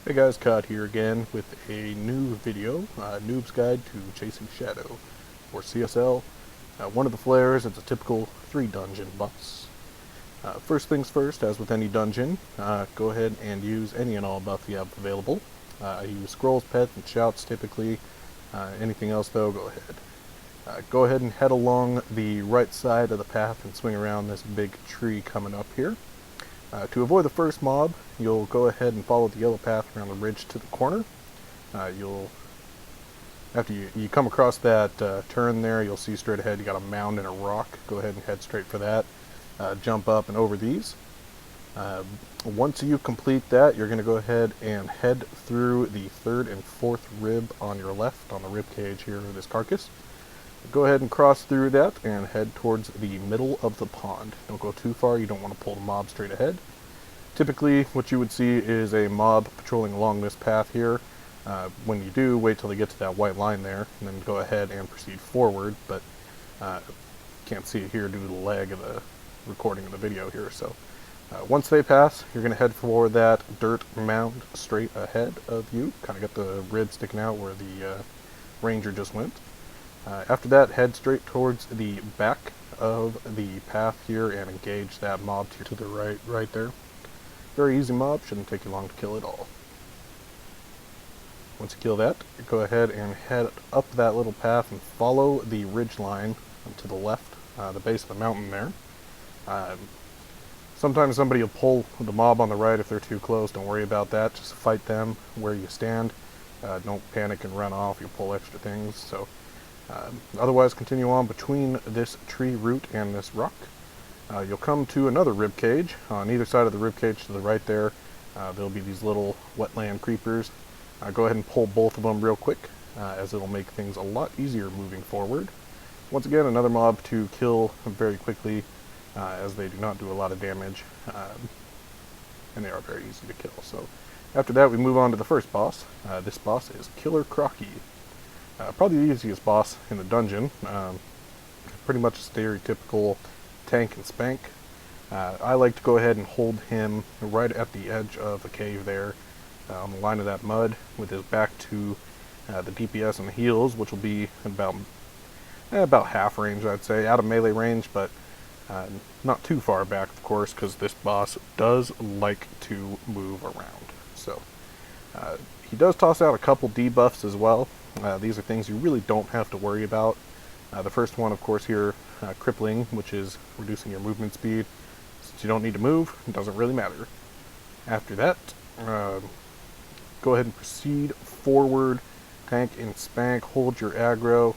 Hey guys, Cod here again with a new video, Noob's Guide to Chasing Shadow, or CSL. One of the flares, it's a typical 3-dungeon boss. First things first, as with any dungeon, go ahead and use any and all buff you have available. I use scrolls, pets, and shouts typically. Anything else though, go ahead. Go ahead and head along the right side of the path and swing around this big tree coming up here. To avoid the first mob, you'll go ahead and follow the yellow path around the ridge to the corner. After you come across that turn there, you'll see straight ahead you got a mound and a rock. Go ahead and head straight for that. Jump up and over these. Once you complete that, you're going to go ahead and head through the third and fourth rib on your left, on the rib cage here of this carcass. Go ahead and cross through that and head towards the middle of the pond. Don't go too far, you don't want to pull the mob straight ahead. Typically, what you would see is a mob patrolling along this path here. When you do, wait till they get to that white line there, and then go ahead and proceed forward, but can't see it here due to the lag of the recording of the video here. So once they pass, you're going to head for that dirt mound straight ahead of you. Kind of got the rib sticking out where the ranger just went. After that, head straight towards the back of the path here and engage that mob to the right there. Very easy mob, shouldn't take you long to kill at all. Once you kill that, go ahead and head up that little path and follow the ridge line to the left, the base of the mountain there. Sometimes somebody will pull the mob on the right if they're too close. Don't worry about that, just fight them where you stand. Don't panic and run off, you'll pull extra things. So. Otherwise, continue on between this tree root and this rock. You'll come to another rib cage. On either side of the rib cage to the right there, there'll be these little wetland creepers. Go ahead and pull both of them real quick, as it'll make things a lot easier moving forward. Once again, another mob to kill very quickly, as they do not do a lot of damage, and they are very easy to kill. So, after that, we move on to the first boss. This boss is Killer Crocky. Probably the easiest boss in the dungeon. Pretty much a stereotypical tank and spank. I like to go ahead and hold him right at the edge of the cave there, on the line of that mud, with his back to the DPS and the heals, which will be about half range, I'd say, out of melee range, but not too far back, of course, because this boss does like to move around. So he does toss out a couple debuffs as well. These are things you really don't have to worry about. The first one, of course, here, crippling, which is reducing your movement speed. Since you don't need to move, it doesn't really matter. After that, go ahead and proceed forward, tank and spank, hold your aggro.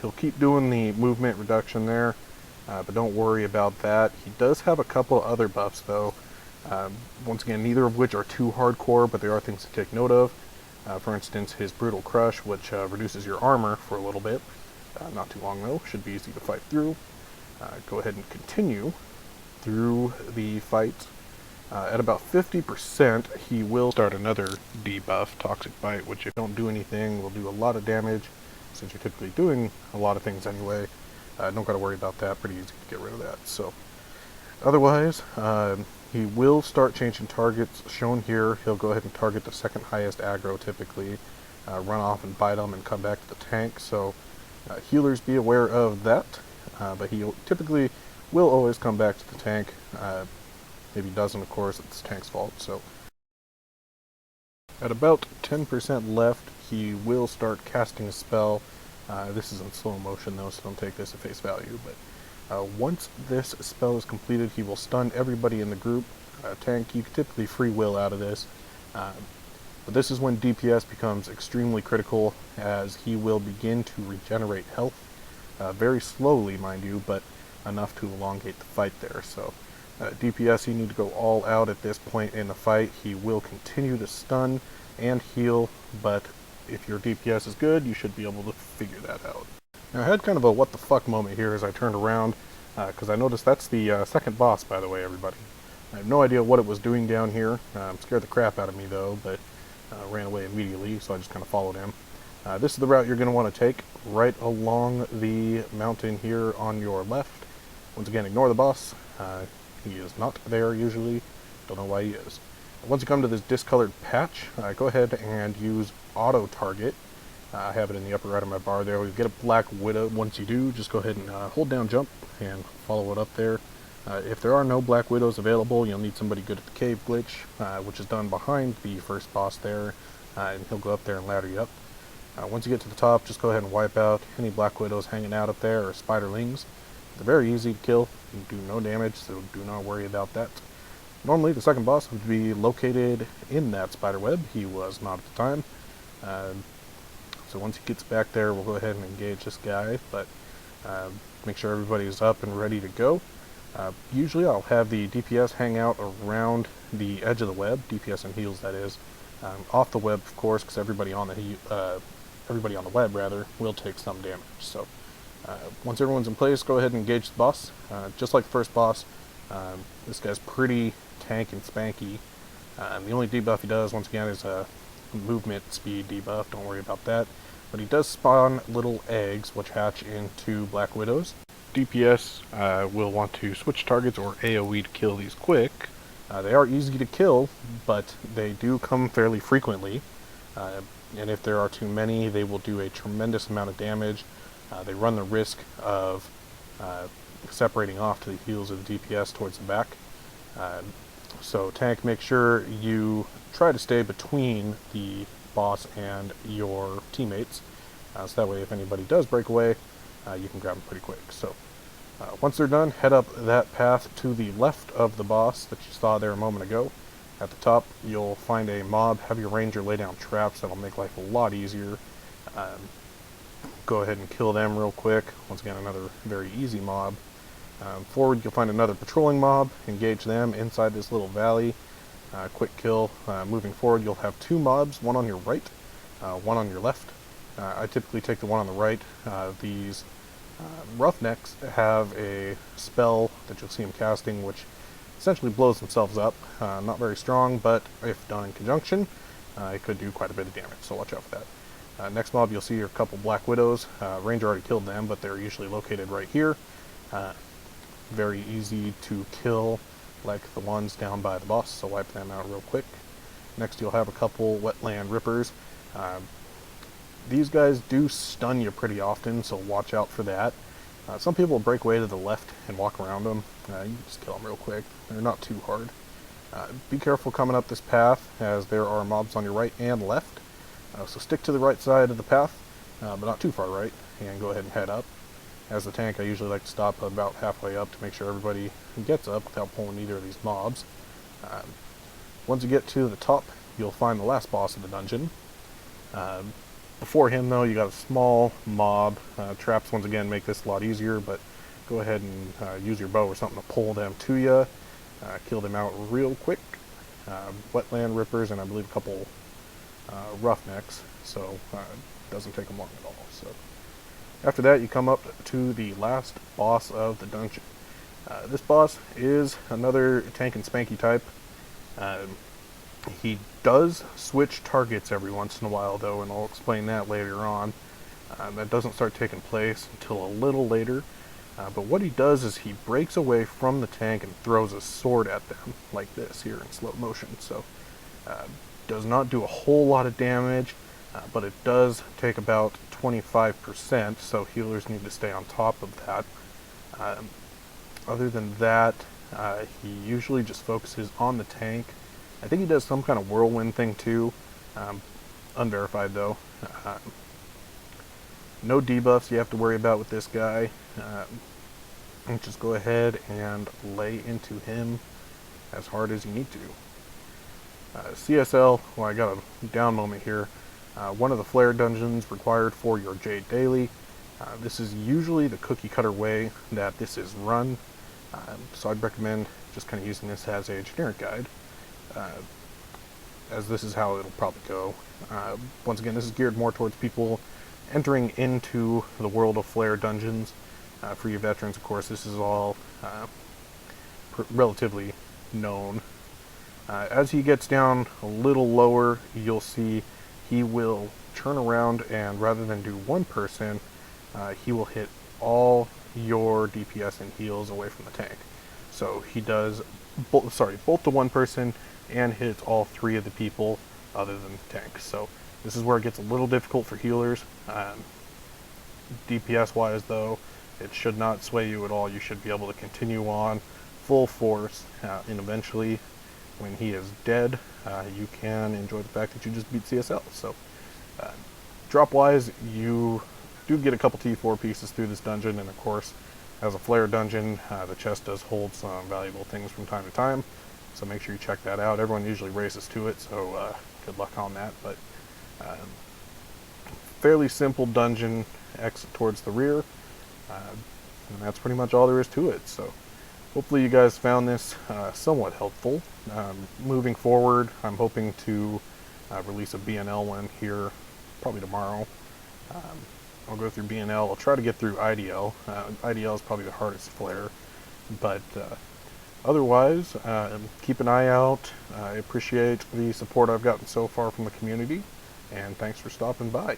He'll keep doing the movement reduction there, but don't worry about that. He does have a couple other buffs, though. Once again, neither of which are too hardcore, but they are things to take note of. For instance, his Brutal Crush, which reduces your armor for a little bit. Not too long though, should be easy to fight through. Go ahead and continue through the fight. At about 50%, he will start another debuff, Toxic Bite, which if you don't do anything, will do a lot of damage. Since you're typically doing a lot of things anyway, don't gotta worry about that, pretty easy to get rid of that. So, otherwise, he will start changing targets. Shown here, he'll go ahead and target the second highest aggro typically, run off and bite them and come back to the tank. So healers, be aware of that, but he typically will always come back to the tank. If he doesn't, of course, it's the tank's fault. So at about 10% left, he will start casting a spell. This is in slow motion though, so don't take this at face value, but once this spell is completed, he will stun everybody in the group. Tank, you can typically free will out of this, but this is when DPS becomes extremely critical, as he will begin to regenerate health, very slowly, mind you, but enough to elongate the fight there. So DPS, you need to go all out at this point in the fight. He will continue to stun and heal, but if your DPS is good, you should be able to figure that out. Now, I had kind of a what the fuck moment here as I turned around, because I noticed that's the second boss, by the way, everybody. I have no idea what it was doing down here. Scared the crap out of me, though, but ran away immediately, so I just kind of followed him. This is the route you're going to want to take, right along the mountain here on your left. Once again, ignore the boss. He is not there, usually. Don't know why he is. Once you come to this discolored patch, go ahead and use auto target. I have it in the upper right of my bar there. We get a Black Widow. Once you do, just go ahead and hold down jump and follow it up there. If there are no Black Widows available, you'll need somebody good at the cave glitch, which is done behind the first boss there, and he'll go up there and ladder you up. Once you get to the top, just go ahead and wipe out any Black Widows hanging out up there, or Spiderlings. They're very easy to kill, and do no damage, so do not worry about that. Normally, the second boss would be located in that spider web. He was not at the time. So once he gets back there, we'll go ahead and engage this guy, but make sure everybody's up and ready to go. Usually I'll have the DPS hang out around the edge of the web, DPS and heals that is, off the web of course, because everybody on the web rather will take some damage. So once everyone's in place, go ahead and engage the boss. Just like the first boss, this guy's pretty tank and spanky. The only debuff he does, once again, is a movement speed debuff. Don't worry about that. But he does spawn little eggs which hatch into Black Widows. DPS will want to switch targets or AoE to kill these quick. They are easy to kill, but they do come fairly frequently. And if there are too many, they will do a tremendous amount of damage. They run the risk of separating off to the heels of the DPS towards the back. So tank, make sure you try to stay between the boss and your teammates, so that way if anybody does break away, you can grab them pretty quick. So once they're done, head up that path to the left of the boss that you saw there a moment ago. At the top, you'll find a mob. Have your ranger lay down traps. That'll make life a lot easier. Go ahead and kill them real quick. Once again, another very easy mob. Forward, you'll find another patrolling mob. Engage them inside this little valley. Quick kill. Moving forward, you'll have two mobs, one on your right, one on your left. I typically take the one on the right. These roughnecks have a spell that you'll see them casting, which essentially blows themselves up. Not very strong, but if done in conjunction, it could do quite a bit of damage, so watch out for that. Next mob, you'll see a couple Black Widows. Ranger already killed them, but they're usually located right here. Very easy to kill, like the ones down by the boss, so wipe them out real quick. Next, you'll have a couple Wetland Rippers. These guys do stun you pretty often, so watch out for that. Some people break away to the left and walk around them. You can just kill them real quick. They're not too hard. Be careful coming up this path, as there are mobs on your right and left. So stick to the right side of the path, but not too far right, and go ahead and head up. As the tank, I usually like to stop about halfway up to make sure everybody gets up without pulling either of these mobs. Once you get to the top, you'll find the last boss of the dungeon. Before him, though, you got a small mob. Traps, once again, make this a lot easier, but go ahead and use your bow or something to pull them to you. Kill them out real quick. Wetland Rippers, and I believe a couple Roughnecks, so it doesn't take them long at all. So after that, you come up to the last boss of the dungeon. This boss is another tank and spanky type. He does switch targets every once in a while, though, and I'll explain that later on. That doesn't start taking place until a little later. But what he does is he breaks away from the tank and throws a sword at them, like this here in slow motion. So, does not do a whole lot of damage, but it does take about 25%, so healers need to stay on top of that. Other than that, he usually just focuses on the tank. I think he does some kind of whirlwind thing too, unverified though. No debuffs you have to worry about with this guy. Just go ahead and lay into him as hard as you need to. CSL, well, I got a down moment here. One of the flare dungeons required for your Jade Daily. This is usually the cookie cutter way that this is run, so I'd recommend just kind of using this as a generic guide, as this is how it'll probably go. Once again, this is geared more towards people entering into the world of flare dungeons. For you veterans, of course, this is all relatively known. As he gets down a little lower, you'll see he will turn around, and rather than do one person, he will hit all your DPS and heals away from the tank. So he does both the one person and hit all 3 of the people other than the tank. So this is where it gets a little difficult for healers. DPS wise though, it should not sway you at all. You should be able to continue on full force, and eventually when he is dead, you can enjoy the fact that you just beat CSL. So drop wise, you do get a couple T4 pieces through this dungeon, and of course as a flare dungeon, the chest does hold some valuable things from time to time, so make sure you check that out. Everyone usually races to it, so good luck on that. But fairly simple dungeon, exit towards the rear, and that's pretty much all there is to it. So hopefully you guys found this somewhat helpful. Moving forward, I'm hoping to release a BNL one here probably tomorrow. I'll go through BNL. I'll try to get through IDL. IDL is probably the hardest flare, but otherwise, keep an eye out. I appreciate the support I've gotten so far from the community, and thanks for stopping by.